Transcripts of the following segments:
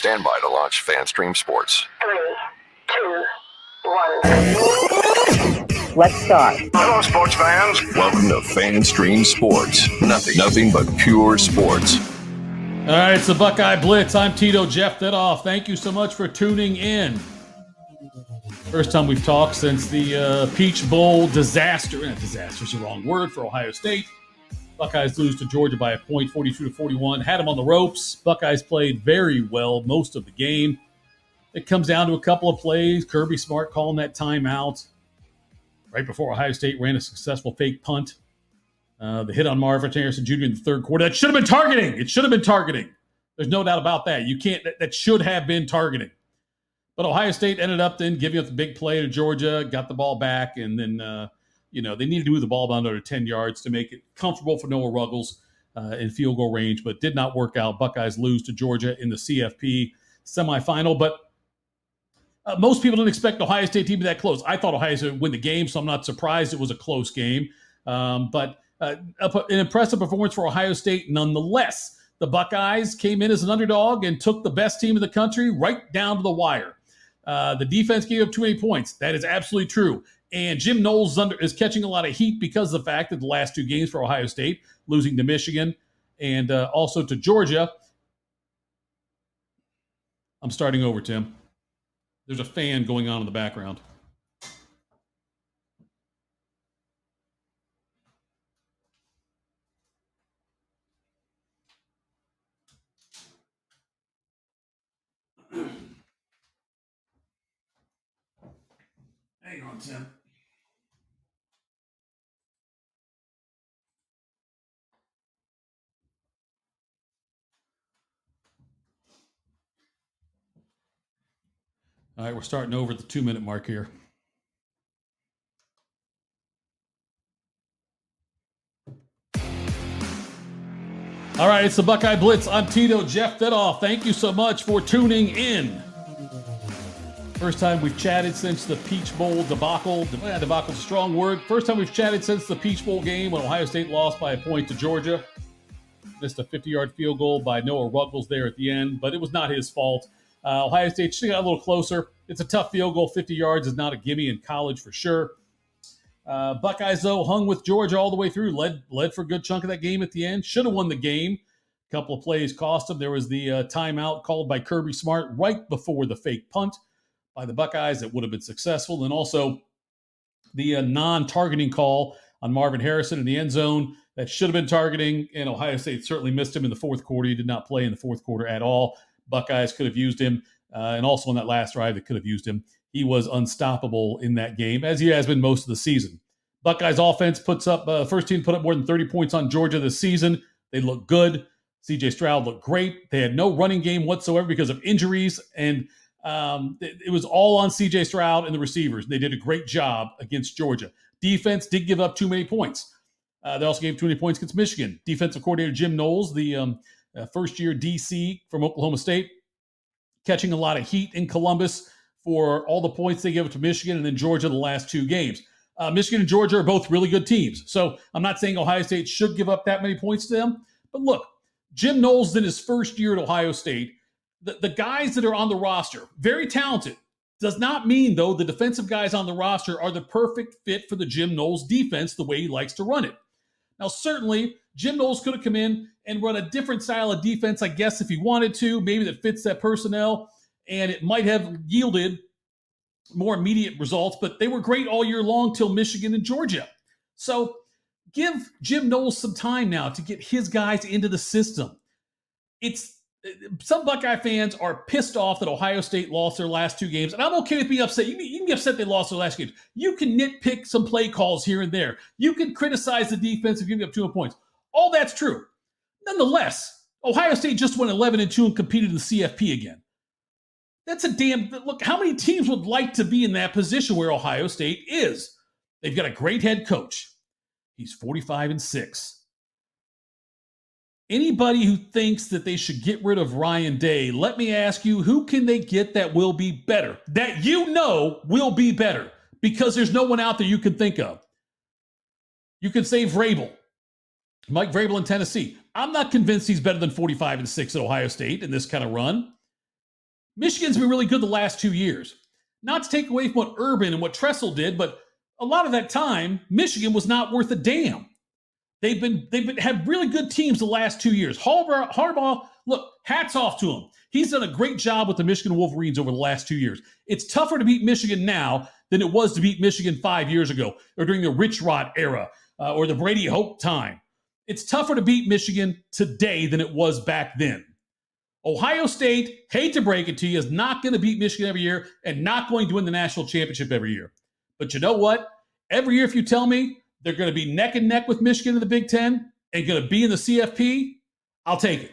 Stand by to launch FanStream Sports. 3, 2, 1. Let's start. Hello, sports fans. Welcome to FanStream Sports. Nothing but pure sports. All right, it's the Buckeye Blitz. I'm Tito Jeff Thedoff. Thank you so much for tuning in. First time we've talked since the Peach Bowl disaster. Disaster is the wrong word for Ohio State. Buckeyes lose to Georgia by a point, 42-41. Had them on the ropes. Buckeyes played very well most of the game. It comes down to a couple of plays. Kirby Smart calling that timeout right before Ohio State ran a successful fake punt. The hit on Marvin Harrison Jr. in the third quarter. That should have been targeting. It should have been targeting. There's no doubt about that. You can't. That should have been targeting. But Ohio State ended up then giving up the big play to Georgia, got the ball back, and then they needed to move the ball down to 10 yards to make it comfortable for Noah Ruggles in field goal range, but did not work out. Buckeyes lose to Georgia in the CFP semifinal. But most people didn't expect Ohio State to be that close. I thought Ohio State would win the game, so I'm not surprised it was a close game. But an impressive performance for Ohio State nonetheless. The Buckeyes came in as an underdog and took the best team in the country right down to the wire. The defense gave up too many points. That is absolutely true. And Jim Knowles is catching a lot of heat because of the fact that the last two games for Ohio State, losing to Michigan and also to Georgia. I'm starting over, Tim. There's a fan going on in the background. Hang on, Tim. All right, we're starting over at the 2-minute mark here. All right, it's the Buckeye Blitz. I'm Tito Jeff Thedoff. Thank you so much for tuning in. First time we've chatted since the Peach Bowl debacle. Debacle's a strong word. First time we've chatted since the Peach Bowl game when Ohio State lost by a point to Georgia. Missed a 50-yard field goal by Noah Ruggles there at the end, but it was not his fault. Ohio State should have got a little closer. It's a tough field goal. 50 yards is not a gimme in college for sure. Buckeyes, though, hung with Georgia all the way through. Led for a good chunk of that game at the end. Should have won the game. A couple of plays cost them. There was the timeout called by Kirby Smart right before the fake punt by the Buckeyes that would have been successful. And also the non-targeting call on Marvin Harrison in the end zone that should have been targeting. And Ohio State certainly missed him in the fourth quarter. He did not play in the fourth quarter at all. Buckeyes could have used him. And also on that last drive, they could have used him. He was unstoppable in that game, as he has been most of the season. Buckeyes offense puts up, first team put up more than 30 points on Georgia this season. They look good. C.J. Stroud looked great. They had no running game whatsoever because of injuries, and it was all on C.J. Stroud and the receivers. They did a great job against Georgia. Defense did give up too many points. They also gave too many points against Michigan. Defensive coordinator Jim Knowles, the first-year DC from Oklahoma State, catching a lot of heat in Columbus for all the points they gave to Michigan and then Georgia the last two games. Michigan and Georgia are both really good teams. So I'm not saying Ohio State should give up that many points to them. But look, Jim Knowles in his first year at Ohio State, the guys that are on the roster, very talented. Does not mean, though, the defensive guys on the roster are the perfect fit for the Jim Knowles defense the way he likes to run it. Now, certainly, Jim Knowles could have come in and run a different style of defense, I guess, if he wanted to, maybe that fits that personnel, and it might have yielded more immediate results, but they were great all year long till Michigan and Georgia. So give Jim Knowles some time now to get his guys into the system. Some Buckeye fans are pissed off that Ohio State lost their last two games, and I'm okay with being upset. You can be upset they lost their last games. You can nitpick some play calls here and there. You can criticize the defense if you give up 2 points. All that's true. Nonetheless, Ohio State just went 11-2 and competed in the CFP again. That's a damn look. How many teams would like to be in that position where Ohio State is? They've got a great head coach. He's 45-6. Anybody who thinks that they should get rid of Ryan Day, let me ask you, who can they get that will be better? That will be better, because there's no one out there you can think of. You can say Vrabel, Mike Vrabel in Tennessee. I'm not convinced he's better than 45-6 at Ohio State in this kind of run. Michigan's been really good the last 2 years. Not to take away from what Urban and what Tressel did, but a lot of that time, Michigan was not worth a damn. They've had really good teams the last 2 years. Harbaugh, look, hats off to him. He's done a great job with the Michigan Wolverines over the last 2 years. It's tougher to beat Michigan now than it was to beat Michigan 5 years ago or during the Rich Rod era or the Brady Hope time. It's tougher to beat Michigan today than it was back then. Ohio State, hate to break it to you, is not going to beat Michigan every year and not going to win the national championship every year. But you know what? Every year, if you tell me they're going to be neck and neck with Michigan in the Big Ten and going to be in the CFP, I'll take it.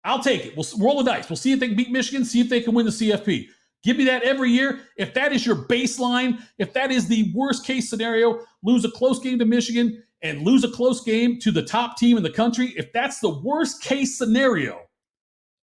I'll take it. We'll roll the dice. We'll see if they can beat Michigan, see if they can win the CFP. Give me that every year. If that is your baseline, if that is the worst case scenario, lose a close game to Michigan and lose a close game to the top team in the country, if that's the worst case scenario,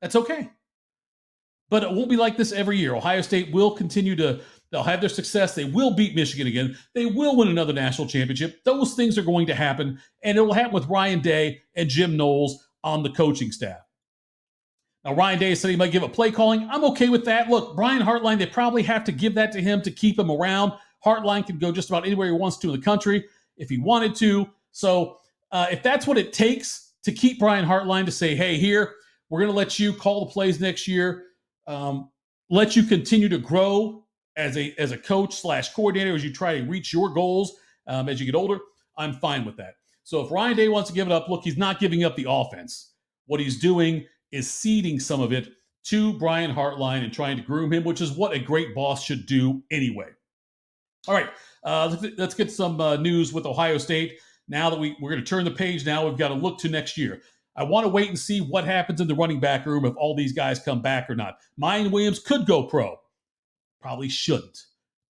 that's okay. But it won't be like this every year. Ohio State will continue to, they'll have their success. They will beat Michigan again. They will win another national championship. Those things are going to happen, and it will happen with Ryan Day and Jim Knowles on the coaching staff. Now, Ryan Day said he might give up play calling. I'm okay with that. Look, Brian Hartline, they probably have to give that to him to keep him around. Hartline can go just about anywhere he wants to in the country if he wanted to. So if that's what it takes to keep Brian Hartline to say, hey, here, we're going to let you call the plays next year, let you continue to grow as a coach / coordinator as you try to reach your goals as you get older, I'm fine with that. So if Ryan Day wants to give it up, look, he's not giving up the offense. What he's doing is ceding some of it to Brian Hartline and trying to groom him, which is what a great boss should do anyway. All right, let's get some news with Ohio State. Now that we're going to turn the page now, we've got to look to next year. I want to wait and see what happens in the running back room if all these guys come back or not. Mayan Williams could go pro. Probably shouldn't.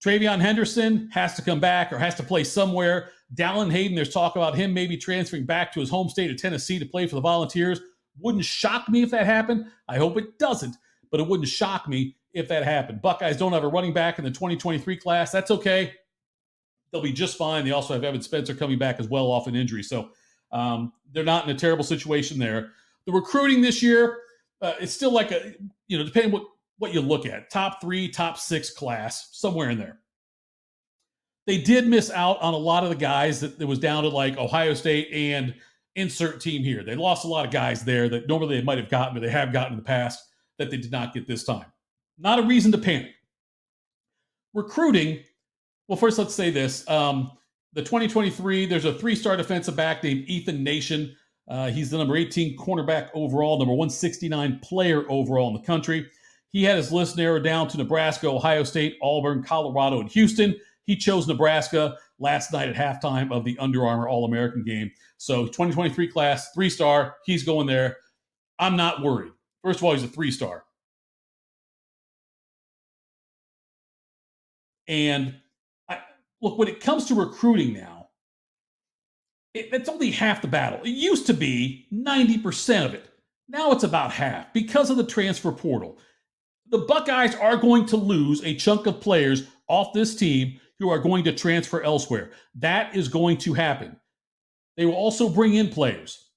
Travion Henderson has to come back or has to play somewhere. Dallin Hayden, there's talk about him maybe transferring back to his home state of Tennessee to play for the Volunteers. Wouldn't shock me if that happened. I hope it doesn't, but it wouldn't shock me if that happened. Buckeyes don't have a running back in the 2023 class. That's okay. They'll be just fine. They also have Evan Spencer coming back as well off an injury. So they're not in a terrible situation there. The recruiting this year, it's still like depending what you look at, top 3, top 6 class, somewhere in there. They did miss out on a lot of the guys that was down to like Ohio State and insert team here. They lost a lot of guys there that normally they might have gotten, or they have gotten in the past that they did not get this time. Not a reason to panic. Recruiting, well, first let's say this. The 2023, there's a 3-star defensive back named Ethan Nation. He's the number 18 cornerback overall, number 169 player overall in the country. He had his list narrowed down to Nebraska, Ohio State, Auburn, Colorado, and Houston. He chose Nebraska last night at halftime of the Under Armour All-American game. So 2023 class, 3-star, he's going there. I'm not worried. First of all, he's a 3-star. And look, when it comes to recruiting now, it's only half the battle. It used to be 90% of it. Now it's about half because of the transfer portal. The Buckeyes are going to lose a chunk of players off this team who are going to transfer elsewhere. That is going to happen. They will also bring in players.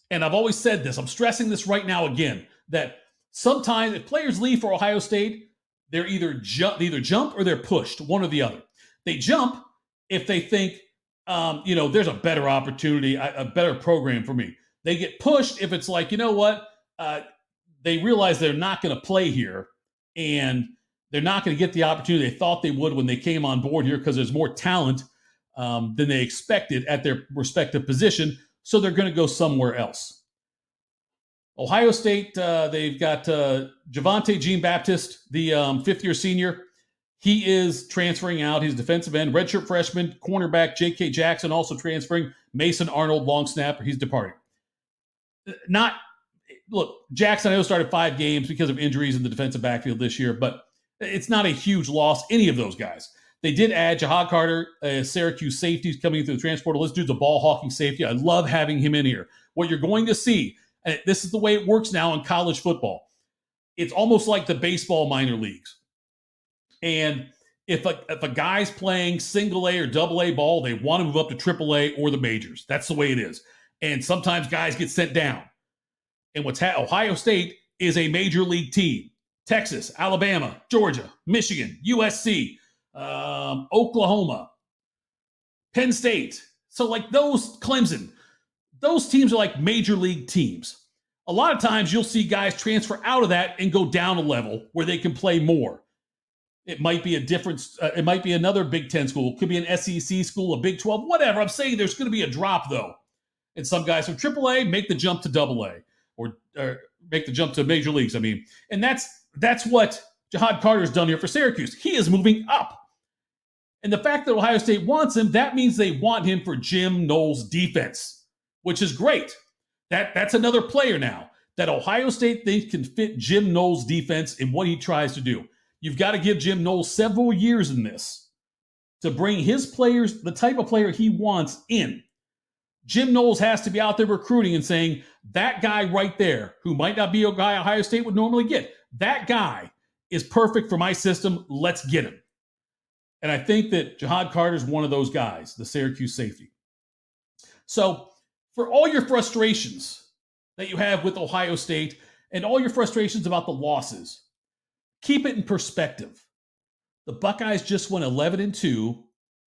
And I've always said this, I'm stressing this right now again, that sometimes if players leave for Ohio State, they either jump or they're pushed, one or the other. They jump if they think, there's a better opportunity, a better program for me. They get pushed if it's like, you know what, they realize they're not going to play here and they're not going to get the opportunity they thought they would when they came on board here because there's more talent than they expected at their respective position, so they're going to go somewhere else. Ohio State, they've got Javonte Jean-Baptiste, the fifth-year senior. He is transferring out. He's defensive end, redshirt freshman, cornerback J.K. Jackson also transferring. Mason Arnold, long snapper, he's departing. Look, Jackson, I know started 5 games because of injuries in the defensive backfield this year, but it's not a huge loss, any of those guys. They did add Jahad Carter, Syracuse safety coming through the transporter. This dude's a ball-hawking safety. I love having him in here. What you're going to see, and this is the way it works now in college football, it's almost like the baseball minor leagues. And if a guy's playing single A or double A ball, they want to move up to triple A or the majors. That's the way it is. And sometimes guys get sent down. And Ohio State is a major league team. Texas, Alabama, Georgia, Michigan, USC, Oklahoma, Penn State. So like those, Clemson, those teams are like major league teams. A lot of times you'll see guys transfer out of that and go down a level where they can play more. It might be a different, it might be another Big Ten school. It could be an SEC school, a Big 12, whatever. I'm saying there's going to be a drop though. And some guys from AAA make the jump to AA or make the jump to major leagues. I mean, and that's what Jahad Carter's done here for Syracuse. He is moving up. And the fact that Ohio State wants him, that means they want him for Jim Knowles' defense, which is great. That's another player now that Ohio State thinks can fit Jim Knowles' defense in what he tries to do. You've got to give Jim Knowles several years in this to bring his players, the type of player he wants in. Jim Knowles has to be out there recruiting and saying, that guy right there, who might not be a guy Ohio State would normally get, that guy is perfect for my system. Let's get him. And I think that Jahad Carter is one of those guys, the Syracuse safety. So for all your frustrations that you have with Ohio State and all your frustrations about the losses, keep it in perspective. The Buckeyes just went 11-2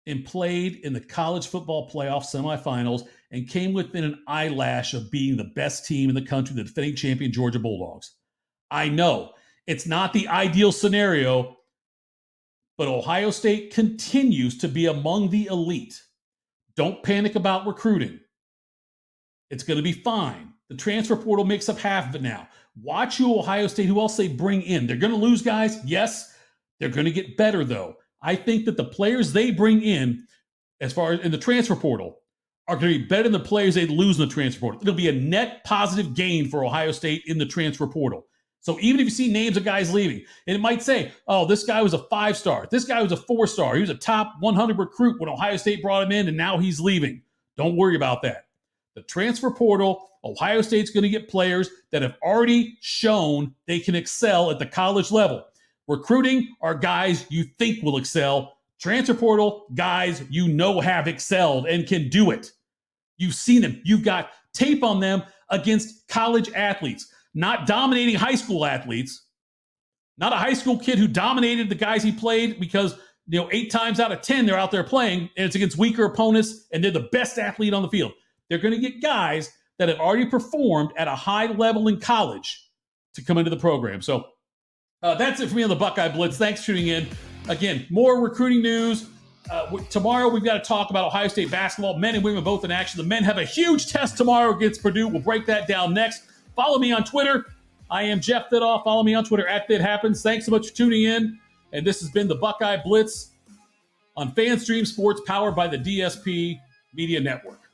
and played in the college football playoff semifinals and came within an eyelash of being the best team in the country, the defending champion Georgia Bulldogs. I know it's not the ideal scenario, but Ohio State continues to be among the elite. Don't panic about recruiting. It's going to be fine. The transfer portal makes up half of it now. Watch who Ohio State, who else they bring in. They're going to lose guys. Yes, they're going to get better, though. I think that the players they bring in, as far as in the transfer portal, are going to be better than the players they lose in the transfer portal. It'll be a net positive gain for Ohio State in the transfer portal. So even if you see names of guys leaving, and it might say, oh, this guy was a 5-star. This guy was a 4-star. He was a top 100 recruit when Ohio State brought him in, and now he's leaving. Don't worry about that. The transfer portal, Ohio State's going to get players that have already shown they can excel at the college level. Recruiting are guys you think will excel. Transfer portal, guys you know have excelled and can do it. You've seen them. You've got tape on them against college athletes, not dominating high school athletes, not a high school kid who dominated the guys he played because, 8 times out of 10 they're out there playing and it's against weaker opponents and they're the best athlete on the field. They're going to get guys that have already performed at a high level in college to come into the program. So that's it for me on the Buckeye Blitz. Thanks for tuning in. Again, more recruiting news. Tomorrow we've got to talk about Ohio State basketball. Men and women both in action. The men have a huge test tomorrow against Purdue. We'll break that down next. Follow me on Twitter. I am Jeff Thidoff. Follow me on Twitter @ThidHappens. Thanks so much for tuning in. And this has been the Buckeye Blitz on FanStream Sports, powered by the DSP Media Network.